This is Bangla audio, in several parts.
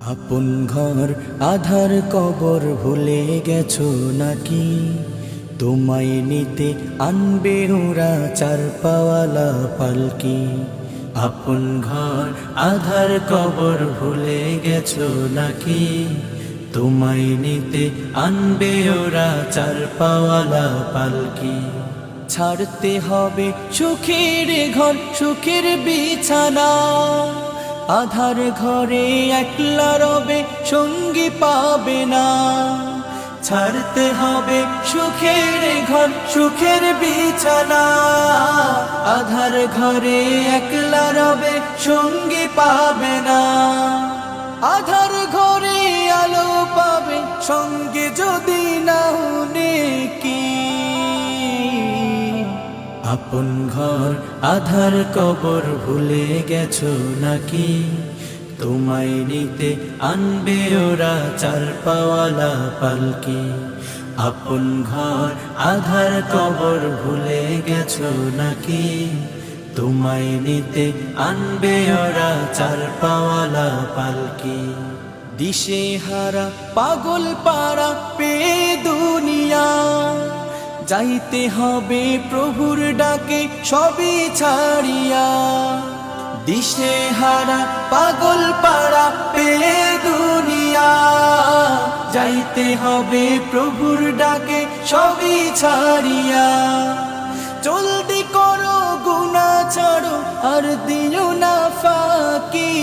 আপন ঘর আধার কবর ভুলে গেছো নাকি? তোমায় নিতে আনবে ওরা চার পাওয়ালা পালকি। আপন ঘর আধার কবর ভুলে গেছো নাকি? তোমায় নিতে আনবে ওরা চার পাওয়ালা পালকি। ছাড়তে হবে সুখের ঘর সুখের বিছানা, আধার ঘরে একলা রবে সঙ্গী পাবে না। ছাড়তে হবে সুখের ঘর সুখের বিছানা, আধার ঘরে একলা রবে সঙ্গী পাবে না। আধার ঘরে আলো পাবে সঙ্গে যদি নাও নেকি। আপন ঘর আধার কবর ভুলে গেছো নাকি? তোমায় নিতে আনবে ওরা চার পাওয়ালা পালকি। আপন ঘর আধার কবর ভুলে গেছো নাকি? তোমায় নিতে আনবে ওরা চার পাওয়ালা পালকি। দিশে হারা পাগল পাড়া পে দুনিয়া, যাইতে হবে প্রভুর ডাকে সবই ছাড়িয়া। দিশে হারা পাগল পাড়া পে দুনিয়া, যাইতে হবে প্রভুর ডাকে সবই ছাড়িয়া। জলদি করো গুনাহ ছাড়ো আর দিও না ফাঁকি।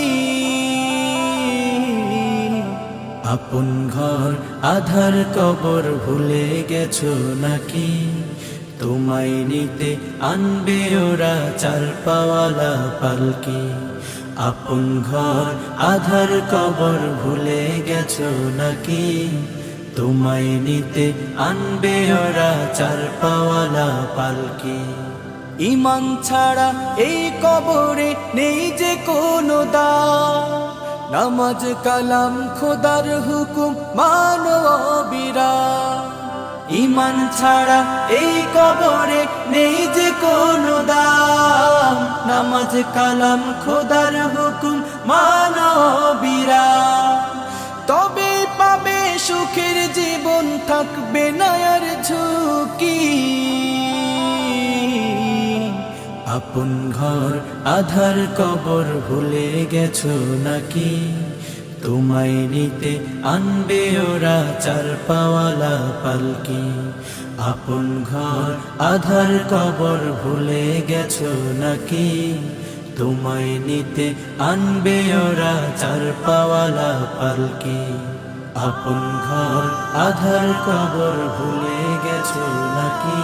আপন ঘর আধার কবর ভুলে গেছো নাকি? তোমায় নিতে আনবে ওরা চার পাওয়ালা পালকি। আপন ঘর আধার কবর ভুলে গেছো নাকি? তোমায় নিতে আনবে ওরা চার পাওয়ালা পালকি। ঈমান ছাড়া এই কবরে নেই যে কোনো দাম, নামাজ কালাম খোদার হুকুম মানো অবিরাম। ঈমান ছাড়া এই কবরে নেই যে কোনো দাম, নামাজ কালাম খোদার হুকুম মানো অবিরাম। তবে পাবে সুখের জীবন, থাকবে না আর ঝুঁকি। আপন ঘর আধার কবর ভুলে গেছো নাকি? তোমায় নিতে আনবে ওরা চার পাওয়ালা পালকি। আপন ঘর আধার কবর ভুলে গেছো নাকি? তোমায় নিতে আনবে ওরা চার পাওয়ালা পালকি। আপন ঘর আধার কবর ভুলে গেছো নাকি?